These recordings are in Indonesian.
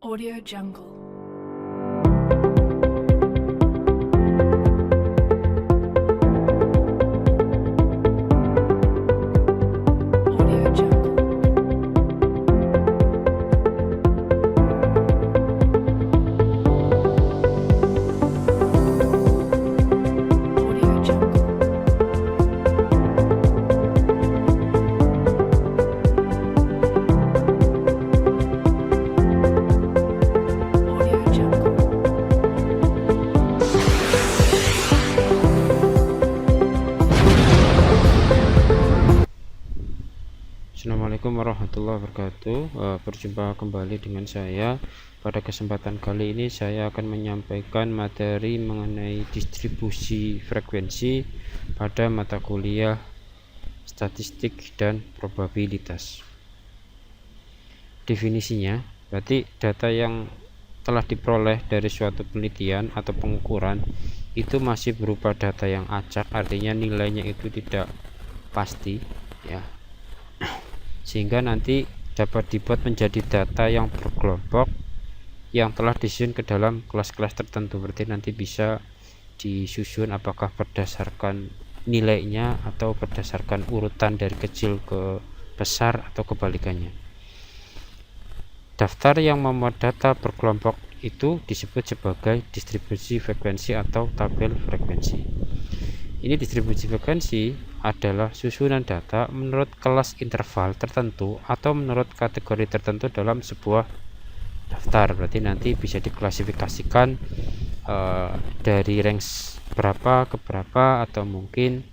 Audio Jungle. Audio Jungle. Audio Jungle. Audio Jungle. Assalamualaikum warahmatullahi wabarakatuh. Berjumpa kembali dengan saya. Pada kesempatan kali ini saya akan menyampaikan materi mengenai distribusi frekuensi pada mata kuliah statistik dan probabilitas. Definisinya, berarti data yang telah diperoleh dari suatu penelitian atau pengukuran itu masih berupa data yang acak, artinya nilainya itu tidak pasti, ya, sehingga nanti dapat dibuat menjadi data yang berkelompok yang telah disusun ke dalam kelas-kelas tertentu. Berarti nanti bisa disusun apakah berdasarkan nilainya atau berdasarkan urutan dari kecil ke besar atau kebalikannya. Daftar yang memuat data berkelompok itu disebut sebagai distribusi frekuensi atau tabel frekuensi. Ini distribusi frekuensi adalah susunan data menurut kelas interval tertentu atau menurut kategori tertentu dalam sebuah daftar. Berarti nanti bisa diklasifikasikan dari range berapa ke berapa, atau mungkin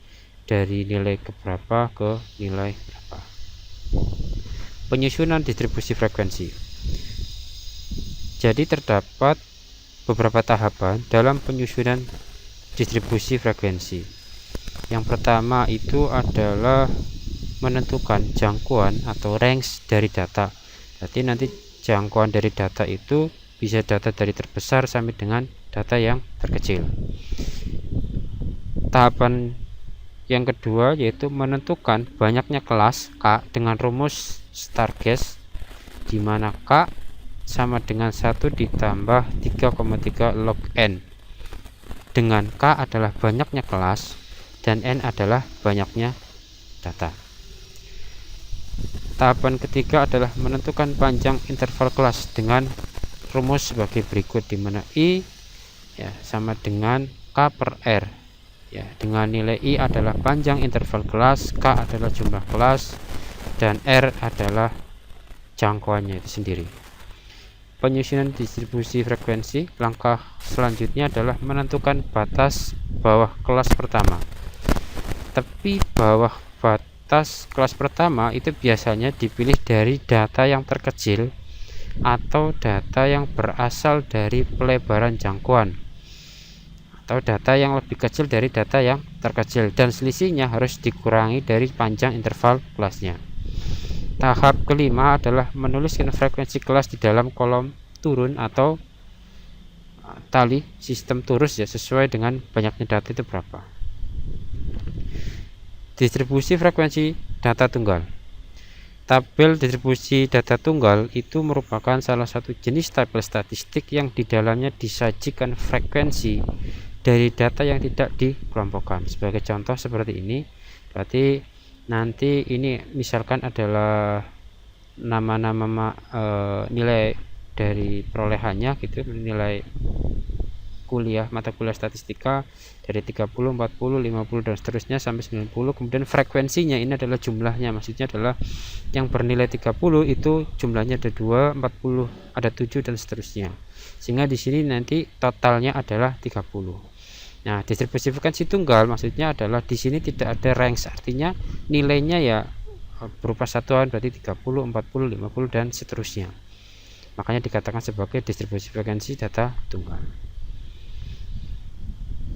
dari nilai ke berapa ke nilai berapa. Penyusunan distribusi frekuensi. Jadi terdapat beberapa tahapan dalam penyusunan distribusi frekuensi. Yang pertama itu adalah menentukan jangkauan atau range dari data. Berarti nanti jangkauan dari data itu bisa data dari terbesar sampai dengan data yang terkecil. Tahapan yang kedua yaitu menentukan banyaknya kelas K dengan rumus Stargate, di mana K sama dengan 1 ditambah 3,3 log N, dengan K adalah banyaknya kelas dan N adalah banyaknya data. Tahapan ketiga adalah menentukan panjang interval kelas dengan rumus sebagai berikut, di mana I sama dengan K per R, dengan nilai I adalah panjang interval kelas, K adalah jumlah kelas, dan R adalah jangkauannya itu sendiri. Penyusunan distribusi frekuensi, langkah selanjutnya adalah menentukan batas bawah kelas pertama. Tapi bawah batas kelas pertama itu biasanya dipilih dari data yang terkecil atau data yang berasal dari pelebaran jangkauan, atau data yang lebih kecil dari data yang terkecil, dan selisihnya harus dikurangi dari panjang interval kelasnya. Tahap kelima adalah menuliskan frekuensi kelas di dalam kolom turun atau tali sistem turus, sesuai dengan banyaknya data itu berapa. Distribusi frekuensi data tunggal. Tabel distribusi data tunggal itu merupakan salah satu jenis tabel statistik yang di dalamnya disajikan frekuensi dari data yang tidak dikelompokkan. Sebagai contoh seperti ini, berarti nanti ini misalkan adalah nama-nama nilai dari perolehannya gitu, nilai kuliah, mata kuliah statistika dari 30, 40, 50 dan seterusnya sampai 90. Kemudian frekuensinya ini adalah jumlahnya, maksudnya adalah yang bernilai 30 itu jumlahnya ada 2, 40, ada 7 dan seterusnya. Sehingga di sini nanti totalnya adalah 30. Nah, distribusi frekuensi tunggal maksudnya adalah di sini tidak ada range, artinya nilainya ya berupa satuan, berarti 30, 40, 50 dan seterusnya. Makanya dikatakan sebagai distribusi frekuensi data tunggal.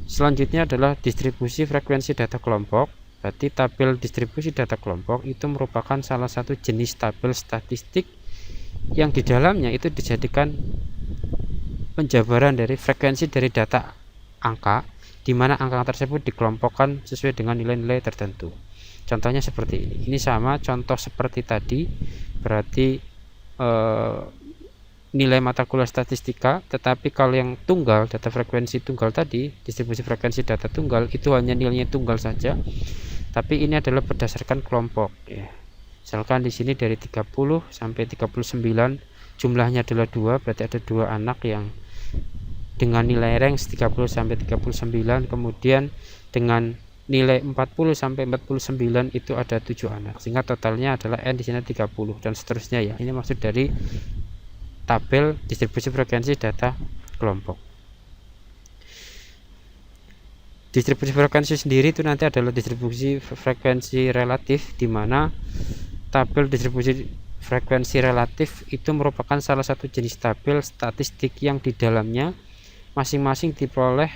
Selanjutnya adalah distribusi frekuensi data kelompok. Berarti tabel distribusi data kelompok itu merupakan salah satu jenis tabel statistik yang di dalamnya itu dijadikan penjabaran dari frekuensi dari data angka, di mana angka tersebut dikelompokkan sesuai dengan nilai-nilai tertentu. Contohnya seperti ini. Ini sama contoh seperti tadi, berarti nilai mata kuliah statistika, tetapi kalau yang tunggal, data frekuensi tunggal tadi, distribusi frekuensi data tunggal itu hanya nilainya tunggal saja. Tapi ini adalah berdasarkan kelompok ya. Misalkan di sini dari 30 sampai 39 jumlahnya adalah 2, berarti ada 2 anak yang dengan nilai range 30 sampai 39, kemudian dengan nilai 40 sampai 49 itu ada 7 anak, sehingga totalnya adalah n di sini 30 dan seterusnya ya. Ini maksud dari tabel distribusi frekuensi data kelompok. Distribusi frekuensi sendiri itu nanti adalah distribusi frekuensi relatif, di mana tabel distribusi frekuensi relatif itu merupakan salah satu jenis tabel statistik yang di dalamnya masing-masing diperoleh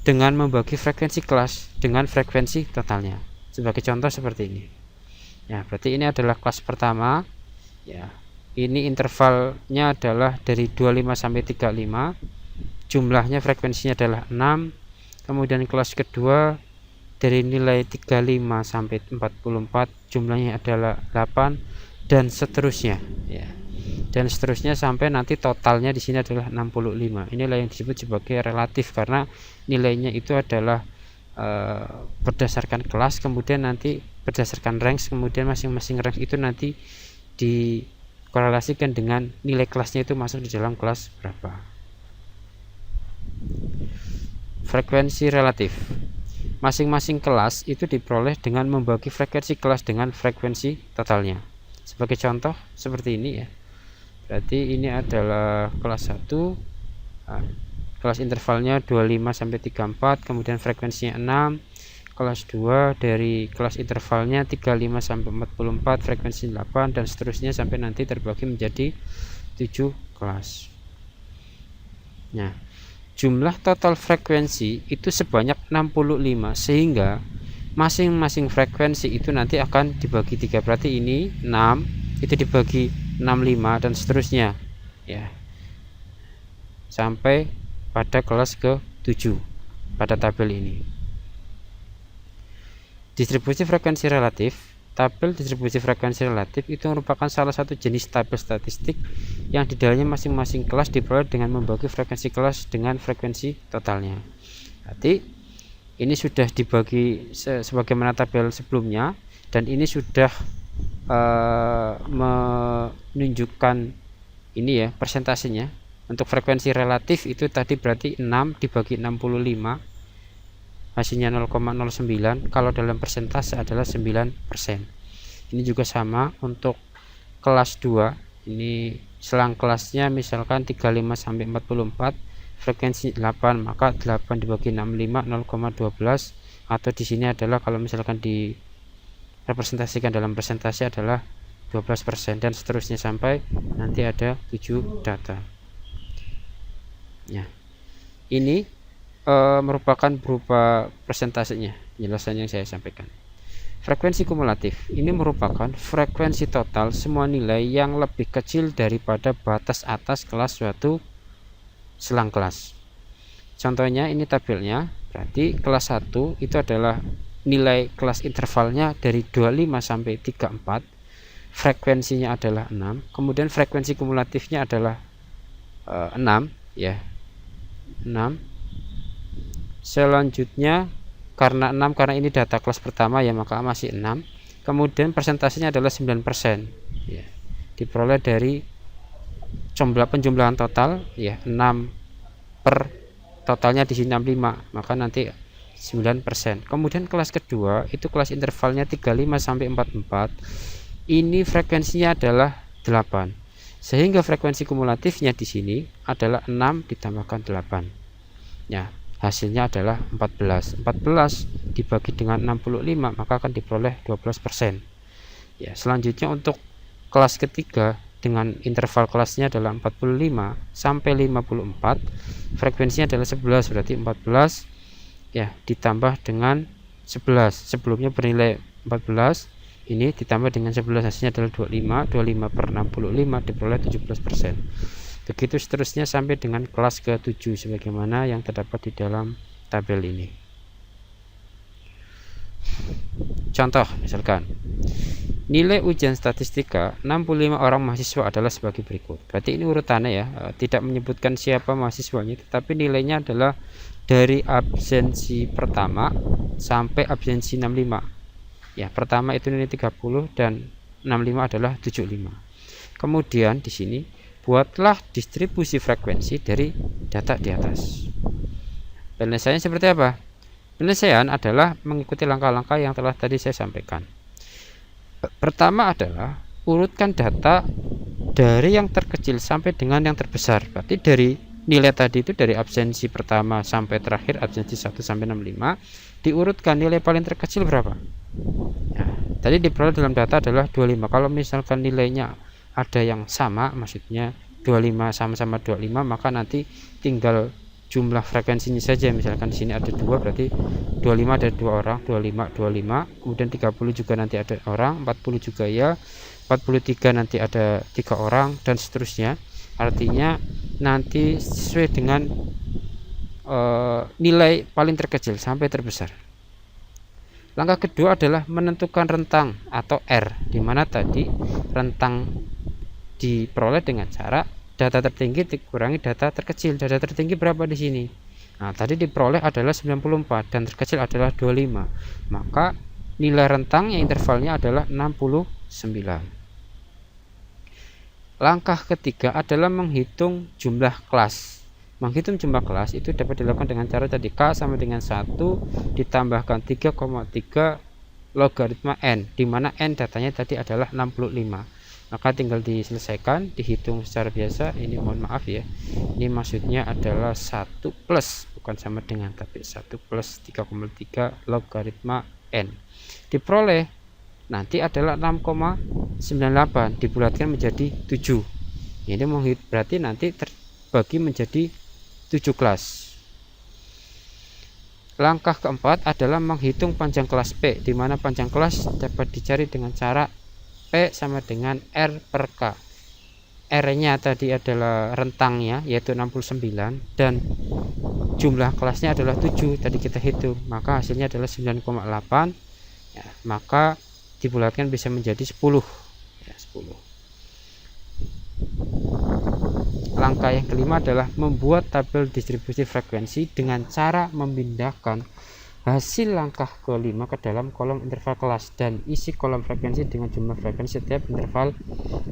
dengan membagi frekuensi kelas dengan frekuensi totalnya. Sebagai contoh seperti ini. Ya, berarti ini adalah kelas pertama. Ya, ini intervalnya adalah dari 25 sampai 35. Jumlahnya frekuensinya adalah 6. Kemudian kelas kedua dari nilai 35 sampai 44 jumlahnya adalah 8 dan seterusnya ya. Dan seterusnya sampai nanti totalnya di sini adalah 65. Inilah yang disebut sebagai relatif karena nilainya itu adalah berdasarkan kelas, kemudian nanti berdasarkan range, kemudian masing-masing range itu nanti dikorelasikan dengan nilai kelasnya itu masuk di dalam kelas berapa. Frekuensi relatif. Masing-masing kelas itu diperoleh dengan membagi frekuensi kelas dengan frekuensi totalnya. Sebagai contoh seperti ini ya. Berarti ini adalah kelas 1, kelas intervalnya 25 sampai 34, kemudian frekuensinya 6. Kelas 2 dari kelas intervalnya 35 sampai 44, frekuensi 8 dan seterusnya sampai nanti terbagi menjadi 7 kelas. Nah, jumlah total frekuensi itu sebanyak 65, sehingga masing-masing frekuensi itu nanti akan dibagi 3. Berarti ini 6 itu dibagi 65 dan seterusnya ya, sampai pada kelas ke-7 pada tabel ini. Distribusi frekuensi relatif. Tabel distribusi frekuensi relatif itu merupakan salah satu jenis tabel statistik yang di dalamnya masing-masing kelas diperoleh dengan membagi frekuensi kelas dengan frekuensi totalnya. Berarti ini sudah dibagi sebagaimana tabel sebelumnya, dan ini sudah menunjukkan ini ya persentasenya. Untuk frekuensi relatif itu tadi berarti 6 dibagi 65 hasilnya 0,09. Kalau dalam persentase adalah 9%. Ini juga sama untuk kelas 2. Ini selang kelasnya misalkan 35 sampai 44, frekuensi 8, maka 8 dibagi 65 0,12, atau di sini adalah kalau misalkan di representasikan dalam presentasi adalah 12%, dan seterusnya sampai nanti ada 7 data. Ya. Ini merupakan berupa persentasenya, penjelasan yang saya sampaikan. Frekuensi kumulatif ini merupakan frekuensi total semua nilai yang lebih kecil daripada batas atas kelas suatu selang kelas. Contohnya ini tabelnya, berarti kelas 1 itu adalah nilai kelas intervalnya dari 25 sampai 34, frekuensinya adalah 6, kemudian frekuensi kumulatifnya adalah 6 ya, 6. Selanjutnya karena 6, karena ini data kelas pertama ya, maka masih 6. Kemudian persentasenya adalah 9% ya, diperoleh dari penjumlahan total ya, 6 per totalnya di sini 65, maka nanti 9%. Kemudian kelas kedua itu kelas intervalnya 35 sampai 44. Ini frekuensinya adalah 8. Sehingga frekuensi kumulatifnya di sini adalah 6 ditambahkan 8. Ya, hasilnya adalah 14. 14 dibagi dengan 65 maka akan diperoleh 12%. Ya, selanjutnya untuk kelas ketiga dengan interval kelasnya adalah 45 sampai 54, frekuensinya adalah 11, berarti 14 ya ditambah dengan 11, sebelumnya bernilai 14, ini ditambah dengan 11 hasilnya adalah 25 per 65 diperoleh 17%. Begitu seterusnya sampai dengan kelas ke-7 sebagaimana yang terdapat di dalam tabel ini. Contoh misalkan Nilai ujian statistika 65 orang mahasiswa adalah sebagai berikut. Berarti ini urutannya ya, tidak menyebutkan siapa mahasiswanya, tetapi nilainya adalah dari absensi pertama sampai absensi 65. Ya, pertama itu nilai 30 dan 65 adalah 75. Kemudian di sini buatlah distribusi frekuensi dari data di atas. Penyelesaiannya seperti apa? Penyelesaian adalah mengikuti langkah-langkah yang telah tadi saya sampaikan. Pertama adalah urutkan data dari yang terkecil sampai dengan yang terbesar. Berarti dari nilai tadi itu dari absensi pertama sampai terakhir absensi 1 sampai 65 diurutkan nilai paling terkecil berapa. Ya, tadi diperoleh dalam data adalah 25. Kalau misalkan nilainya ada yang sama, maksudnya 25 sama-sama 25, maka nanti tinggal jumlah frekuensinya saja. Misalkan di sini ada 2, berarti 25 ada 2 orang, 25, kemudian 30 juga nanti ada orang, 40 juga ya, 43 nanti ada 3 orang, dan seterusnya. Artinya nanti sesuai dengan nilai paling terkecil sampai terbesar. Langkah kedua adalah menentukan rentang atau R, di mana tadi rentang diperoleh dengan cara data tertinggi dikurangi data terkecil. Data tertinggi berapa di sini? Nah, tadi diperoleh adalah 94 dan terkecil adalah 25. Maka nilai rentang yang intervalnya adalah 69. Langkah ketiga adalah menghitung jumlah kelas. Menghitung jumlah kelas itu dapat dilakukan dengan cara tadi K sama dengan 1 ditambahkan 3,3 logaritma N, di mana N datanya tadi adalah 65. Maka tinggal diselesaikan, dihitung secara biasa. Ini mohon maaf ya, ini maksudnya adalah 1 plus, bukan sama dengan, tapi 1 plus 3,3 logaritma N diperoleh nanti adalah 6,98 dibulatkan menjadi 7. Ini berarti nanti terbagi menjadi 7 kelas. Langkah keempat adalah menghitung panjang kelas P, di mana panjang kelas dapat dicari dengan cara P sama dengan R per K. R-nya tadi adalah rentangnya yaitu 69 dan jumlah kelasnya adalah 7 tadi kita hitung, maka hasilnya adalah 9,8 ya, maka dibulatkan bisa menjadi 10 ya, 10. Langkah yang kelima adalah membuat tabel distribusi frekuensi dengan cara memindahkan hasil langkah kelima ke dalam kolom interval kelas dan isi kolom frekuensi dengan jumlah frekuensi setiap interval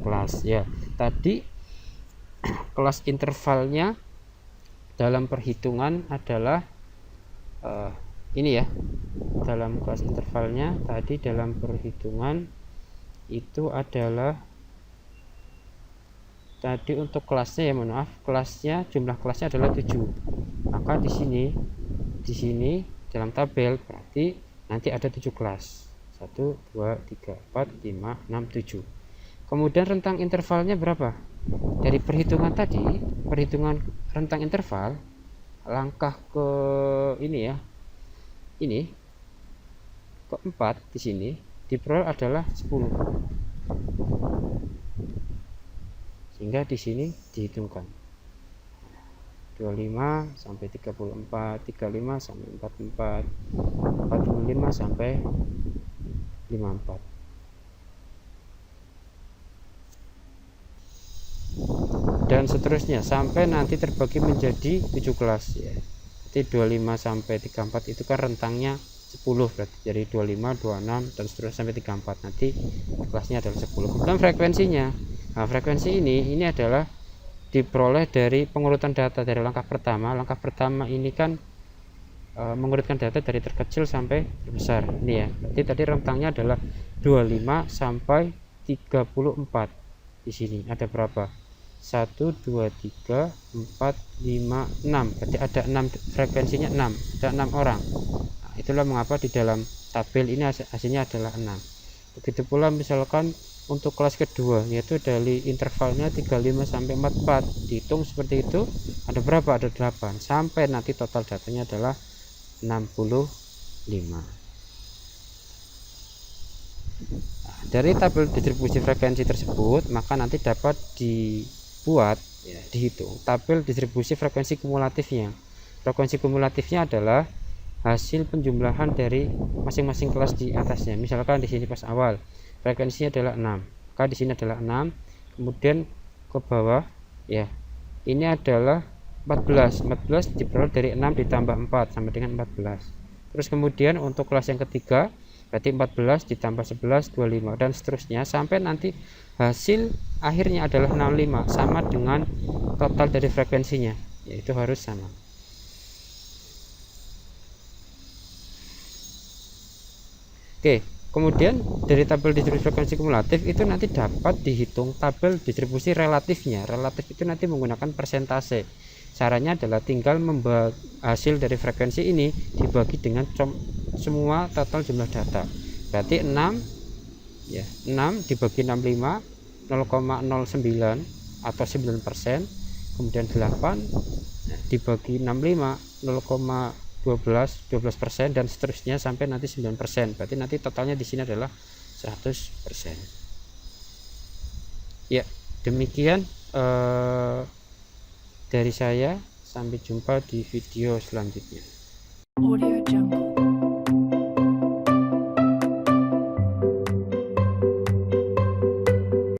kelas. Ya, tadi kelas intervalnya dalam perhitungan adalah ini ya. Dalam kelas intervalnya tadi dalam perhitungan itu adalah tadi untuk kelasnya ya, mohon maaf, kelasnya jumlah kelasnya adalah 7. Maka di sini dalam tabel berarti nanti ada 7 kelas. 1 2 3 4 5 6 7. Kemudian rentang intervalnya berapa? Dari perhitungan tadi, perhitungan rentang interval, langkah ke ini ya. Ini keempat di sini diperoleh adalah 10. Sehingga di sini dihitungkan 25 sampai 34, 35 sampai 44, 45 sampai 54. Dan seterusnya sampai nanti terbagi menjadi 7 kelas ya. Jadi 25 sampai 34 itu kan rentangnya 10, berarti dari 25, 26 dan seterusnya sampai 34. Nanti kelasnya adalah 10. Kemudian frekuensinya. Nah, frekuensi ini adalah diperoleh dari pengurutan data dari langkah pertama. Langkah pertama ini kan mengurutkan data dari terkecil sampai terbesar. Ini ya. Berarti tadi rentangnya adalah 25 sampai 34. Di sini ada berapa? 1 2 3 4 5 6. Berarti ada 6, frekuensinya 6. Ada 6 orang. Nah, itulah mengapa di dalam tabel ini hasilnya adalah 6. Begitu pula misalkan untuk kelas kedua, yaitu dari intervalnya 35 sampai 44 dihitung seperti itu, ada berapa? Ada 8 sampai nanti total datanya adalah 65. Nah, dari tabel distribusi frekuensi tersebut maka nanti dapat dibuat dihitung tabel distribusi frekuensi kumulatifnya. Frekuensi kumulatifnya adalah hasil penjumlahan dari masing-masing kelas di atasnya. Misalkan di sini pas awal frekuensinya adalah 6, maka di sini adalah 6, kemudian ke bawah ya ini adalah 14 diperoleh dari 6 ditambah 4 sama dengan 14. Terus kemudian untuk kelas yang ketiga berarti 14 ditambah 11 25 dan seterusnya sampai nanti hasil akhirnya adalah 65 sama dengan total dari frekuensinya, yaitu harus sama. Oke, kemudian dari tabel distribusi frekuensi kumulatif itu nanti dapat dihitung tabel distribusi relatifnya. Relatif itu nanti menggunakan persentase. Caranya adalah tinggal membagi hasil dari frekuensi ini dibagi dengan semua total jumlah data. Berarti 6 ya, 6 dibagi 65 0,09 atau 9%, kemudian 8 dibagi 65 12% dan seterusnya sampai nanti 9%. Berarti nanti totalnya di sini adalah 100%. Ya, demikian dari saya. Sampai jumpa di video selanjutnya. Audio